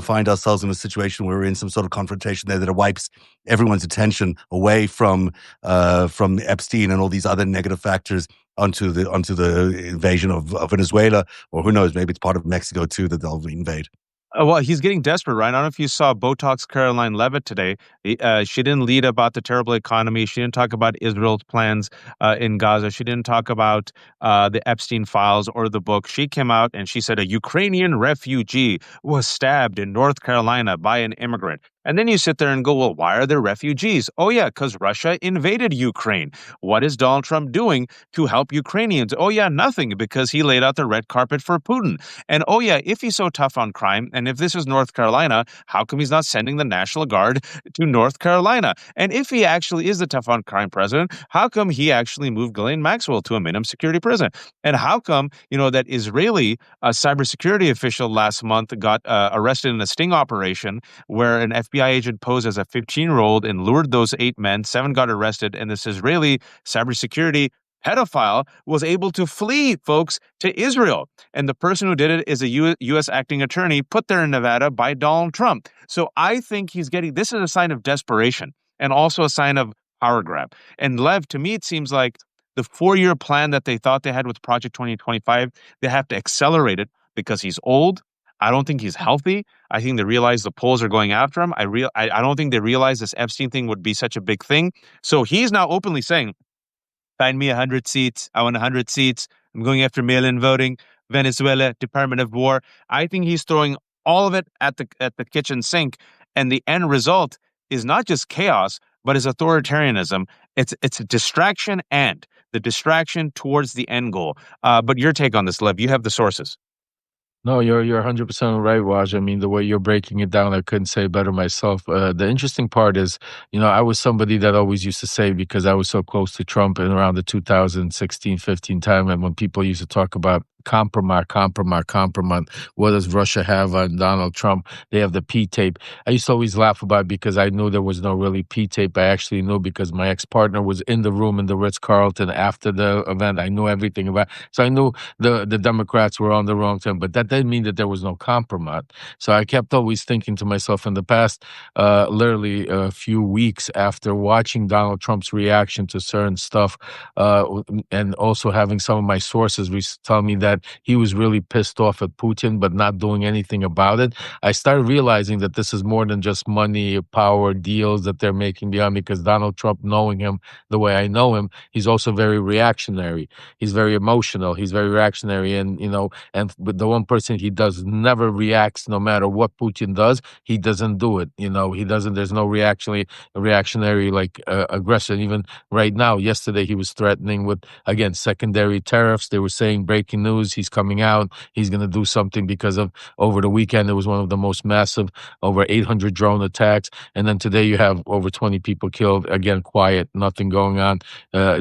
find ourselves in a situation where we're in some sort of confrontation there that wipes everyone's attention away from Epstein and all these other negative factors onto the invasion of Venezuela, or who knows, maybe it's part of Mexico too that they'll invade. Well, he's getting desperate, right? I don't know if you saw Botox Caroline Levitt today. She didn't lead about the terrible economy. She didn't talk about Israel's plans in Gaza. She didn't talk about the Epstein files or the book. She came out and she said a Ukrainian refugee was stabbed in North Carolina by an immigrant. And then you sit there and go, well, why are there refugees? Oh, yeah, because Russia invaded Ukraine. What is Donald Trump doing to help Ukrainians? Oh, yeah, nothing, because he laid out the red carpet for Putin. And oh, yeah, if he's so tough on crime, and if this is North Carolina, how come he's not sending the National Guard to North Carolina? And if he actually is the tough on crime president, how come he actually moved Ghislaine Maxwell to a minimum security prison? And how come, that Israeli cybersecurity official last month got arrested in a sting operation where an FBI agent posed as a 15-year-old and lured those 8 men, 7 got arrested, and this Israeli cybersecurity pedophile was able to flee, folks, to Israel. And the person who did it is a U.S. acting attorney put there in Nevada by Donald Trump. So I think this is a sign of desperation and also a sign of power grab. And Lev, to me, it seems like the 4-year plan that they thought they had with Project 2025, they have to accelerate it because he's old. I don't think he's healthy. I think they realize the polls are going after him. I don't think they realize this Epstein thing would be such a big thing. So he's now openly saying, find me 100 seats. I want 100 seats. I'm going after mail-in voting. Venezuela, Department of War. I think he's throwing all of it at the kitchen sink. And the end result is not just chaos, but is authoritarianism. It's a distraction and the distraction towards the end goal. But your take on this, Lev, you have the sources. No, you're 100% right, Waj. I mean, the way you're breaking it down, I couldn't say it better myself. The interesting part is, I was somebody that always used to say, because I was so close to Trump in around the 2016-15 time, and when people used to talk about compromise. What does Russia have on Donald Trump? They have the P tape. I used to always laugh about it because I knew there was no really P tape. I actually knew because my ex-partner was in the room in the Ritz-Carlton after the event. I knew everything about it. So I knew the Democrats were on the wrong team, but that didn't mean that there was no compromise. So I kept always thinking to myself in the past, literally a few weeks after watching Donald Trump's reaction to certain stuff, and also having some of my sources tell me that he was really pissed off at Putin, but not doing anything about it. I started realizing that this is more than just money, power, deals that they're making behind me, because Donald Trump, knowing him the way I know him, he's also very reactionary. He's very emotional. He's very reactionary. And, but the one person he does never reacts no matter what Putin does. He doesn't do it. He doesn't. There's no reactionary like aggression. Even right now, yesterday, he was threatening with, again, secondary tariffs. They were saying, breaking news, news. He's coming out. He's going to do something because of over the weekend, it was one of the most massive, over 800 drone attacks. And then today you have over 20 people killed. Again, quiet, nothing going on,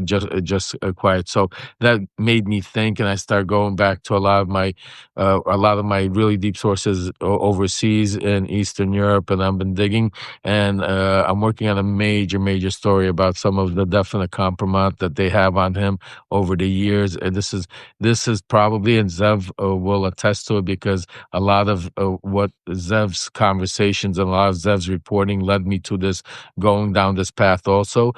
just quiet. So that made me think, and I started going back to a lot of my really deep sources overseas in Eastern Europe, and I've been digging, and I'm working on a major story about some of the definite compromise that they have on him over the years. And this is probably, and Zev will attest to it, because a lot of what Zev's conversations and a lot of Zev's reporting led me to this, going down this path also.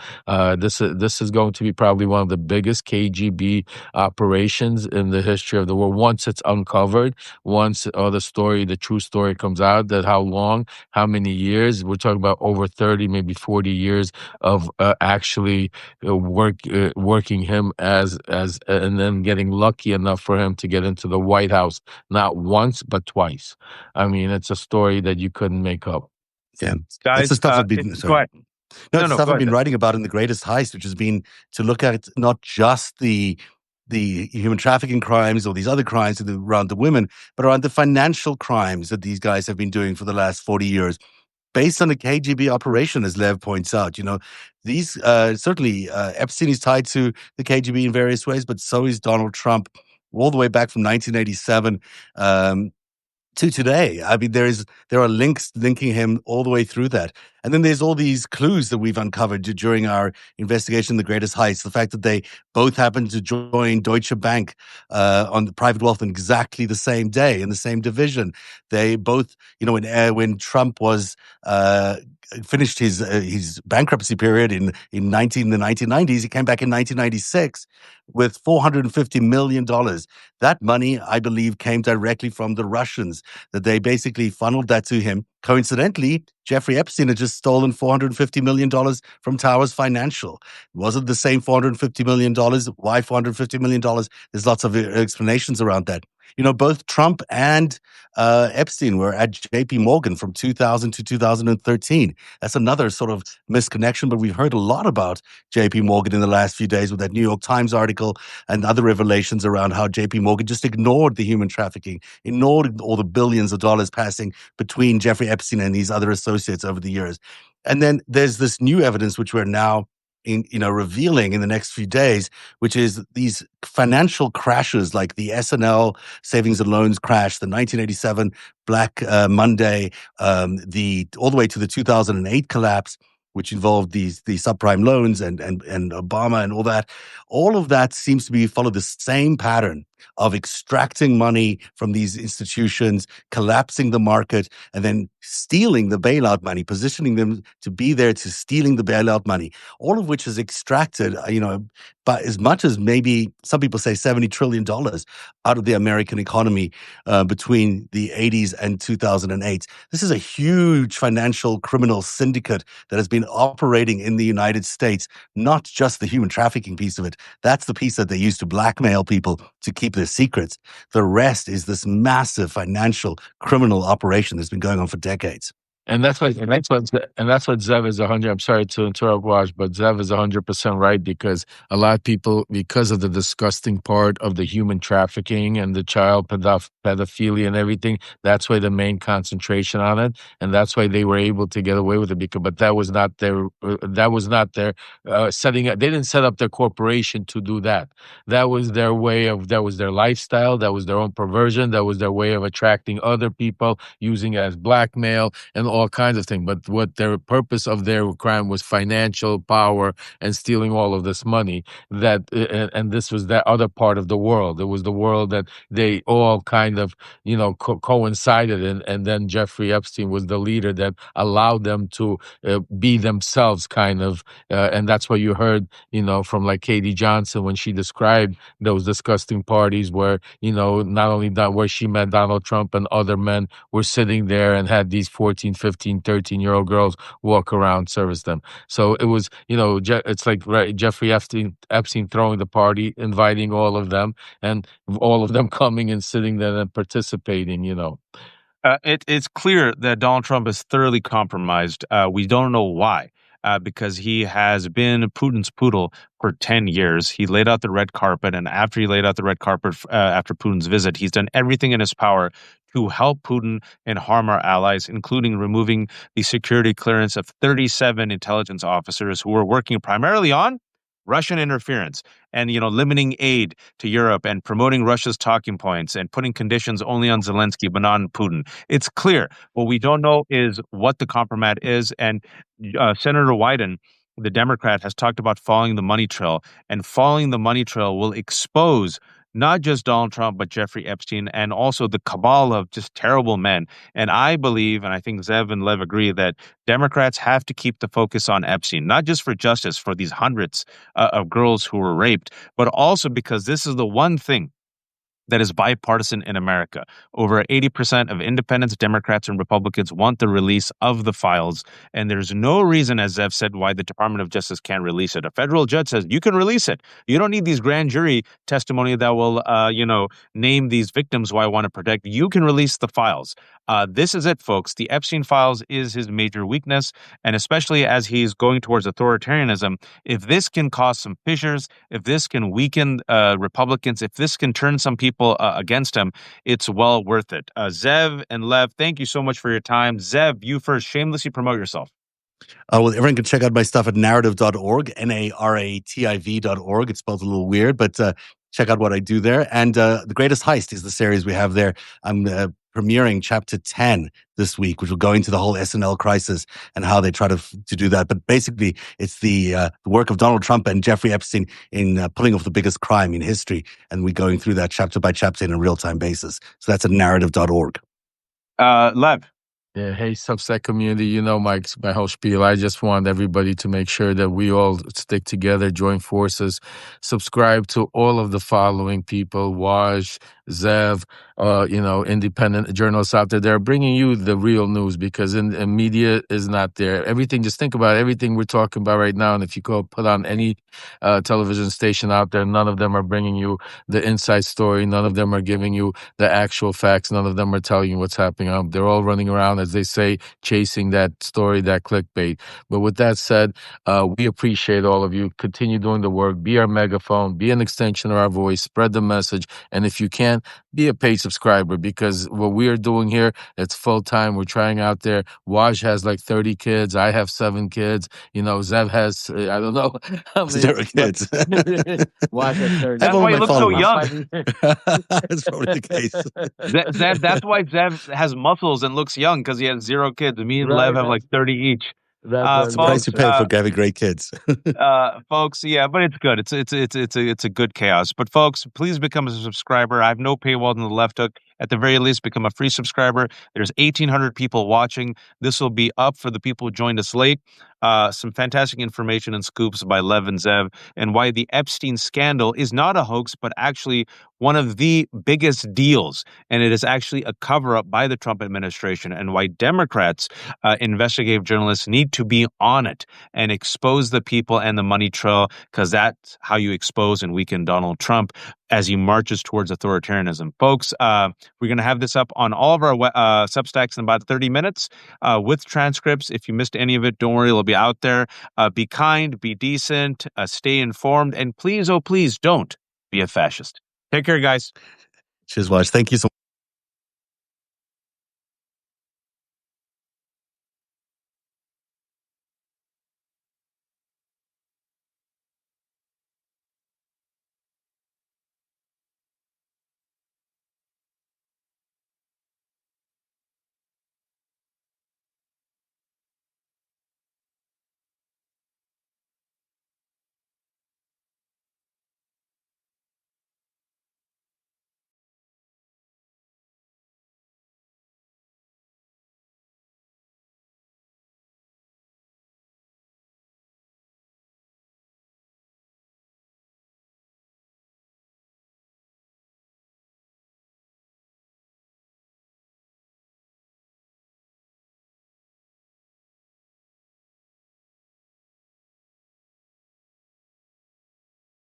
This is going to be probably one of the biggest KGB operations in the history of the world. Once it's uncovered, once the true story comes out, that how long, how many years, we're talking about over 30, maybe 40 years of actually working him and then getting lucky enough for him to get into the White House, not once, but twice. I mean, it's a story that you couldn't make up. Yeah. That's Guys, the stuff I've been. go Sorry. ahead. No, No, it's no, stuff go I've been ahead. writing about in The Greatest Heist, which has been to look at not just the human trafficking crimes or these other crimes around the women, but around the financial crimes that these guys have been doing for the last 40 years, based on a KGB operation, as Lev points out. You know, these certainly Epstein is tied to the KGB in various ways, but so is Donald Trump, all the way back from 1987. To today. I mean, there are links linking him all the way through that. And then there's all these clues that we've uncovered during our investigation, The Greatest Heights. The fact that they both happened to join Deutsche Bank on the private wealth on exactly the same day in the same division. They both, you know, when Trump was finished his bankruptcy period in the 1990s, he came back in 1996 with $450 million. That money, I believe, came directly from the Russians, that they basically funneled that to him. Coincidentally, Jeffrey Epstein had just stolen $450 million from Towers Financial. It wasn't the same $450 million. Why $450 million? There's lots of explanations around that. You know, both Trump and Epstein were at JP Morgan from 2000 to 2013. That's another sort of misconnection, but we've heard a lot about JP Morgan in the last few days with that New York Times article and other revelations around how JP Morgan just ignored the human trafficking, ignored all the billions of dollars passing between Jeffrey Epstein and these other associates over the years. And then there's this new evidence, which we're now revealing in the next few days, which is these financial crashes like the SNL savings and loans crash, the 1987 Black Monday, all the way to the 2008 collapse, which involved the subprime loans and Obama and all that. All of that seems to follow the same pattern of extracting money from these institutions, collapsing the market, and then stealing the bailout money, positioning them to be there to stealing the bailout money, all of which is extracted, by as much as maybe some people say $70 trillion out of the American economy between the 80s and 2008. This is a huge financial criminal syndicate that has been operating in the United States, not just the human trafficking piece of it. That's the piece that they use to blackmail people to keep their secrets. The rest is this massive financial criminal operation that's been going on for decades. And that's what Zev is 100. I'm sorry to interrupt, Waj, but Zev is 100% right, because a lot of people, because of the disgusting part of the human trafficking and the child pedophilia and everything, that's why the main concentration on it, and that's why they were able to get away with it. But that was not their setting up. They didn't set up their corporation to do that. That was their that was their lifestyle. That was their own perversion. That was their way of attracting other people, using it as blackmail and all kinds of things. But what their purpose of their crime was financial power and stealing all of this money. And this was that other part of the world. It was the world that they all kind of, coincided in. And then Jeffrey Epstein was the leader that allowed them to be themselves, kind of. And that's what you heard, from like Katie Johnson when she described those disgusting parties where, not only that, where she met Donald Trump and other men were sitting there and had these 14, 15, 13-year-old girls walk around, service them. So it was, it's like Jeffrey Epstein throwing the party, inviting all of them, and all of them coming and sitting there and participating, It's clear that Donald Trump is thoroughly compromised. We don't know why. because he has been Putin's poodle for 10 years. He laid out the red carpet, and after he laid out the red carpet after Putin's visit, he's done everything in his power to help Putin and harm our allies, including removing the security clearance of 37 intelligence officers who were working primarily on Russian interference and limiting aid to Europe and promoting Russia's talking points and putting conditions only on Zelensky but not on Putin. It's clear. What we don't know is what the compromat is. And Senator Wyden, the Democrat, has talked about following the money trail, and following the money trail will expose not just Donald Trump, but Jeffrey Epstein and also the cabal of just terrible men. And I believe, and I think Zev and Lev agree, that Democrats have to keep the focus on Epstein, not just for justice for these hundreds of girls who were raped, but also because this is the one thing that is bipartisan in America. Over 80% of independents, Democrats, and Republicans want the release of the files. And there's no reason, as Zev said, why the Department of Justice can't release it. A federal judge says you can release it. You don't need these grand jury testimony that will, name these victims who I want to protect. You can release the files. This is it, folks. The Epstein files is his major weakness. And especially as he's going towards authoritarianism, if this can cause some fissures, if this can weaken Republicans, if this can turn some people against him, it's well worth it. Zev and Lev, thank you so much for your time. Zev, you first. Shamelessly promote yourself. Well, everyone can check out my stuff at narrative.org, narrativ.org. It's spelled a little weird, but check out what I do there. And The Greatest Heist is the series we have there. I'm premiering chapter 10 this week, which will go into the whole SNL crisis and how they try to do that. But basically, it's the work of Donald Trump and Jeffrey Epstein in pulling off the biggest crime in history. And we're going through that chapter by chapter in a real-time basis. So that's at narrative.org. Lev. Yeah, hey, Substack community, you know my whole spiel. I just want everybody to make sure that we all stick together, join forces, subscribe to all of the following people, Waj, Zev, independent journalists out there. They're bringing you the real news because in media is not there. Everything, just think about everything we're talking about right now. And if you go put on any television station out there, none of them are bringing you the inside story. None of them are giving you the actual facts. None of them are telling you what's happening. They're all running around, as they say, chasing that story, that clickbait. But with that said, we appreciate all of you. Continue doing the work. Be our megaphone. Be an extension of our voice. Spread the message. And if you can, be a paid subscriber, because what we are doing here, it's full time. We're trying out there. Waj has like 30 kids. I have 7 kids. Zev has, I don't know how many 0 kids. Waj has 30. That's why he looks so young. That's probably the case. Zev, that's why Zev has muscles and looks young, because he has 0 kids. Me and Lev have like 30 each. It's the price you pay for having great kids. Folks, yeah, but it's good. It's a good chaos. But folks, please become a subscriber. I have no paywall on the left hook. At the very least, become a free subscriber. There's 1,800 people watching. This will be up for the people who joined us late. Some fantastic information and scoops by Lev and Zev, and why the Epstein scandal is not a hoax, but actually one of the biggest deals. And it is actually a cover-up by the Trump administration, and why Democrats, investigative journalists, need to be on it and expose the people and the money trail, because that's how you expose and weaken Donald Trump as he marches towards authoritarianism. Folks, we're going to have this up on all of our Substacks in about 30 minutes with transcripts. If you missed any of it, don't worry, it'll be out there. Be kind, be decent, stay informed, and please, oh please, don't be a fascist. Take care, guys. Cheers, Waj. Thank you so much.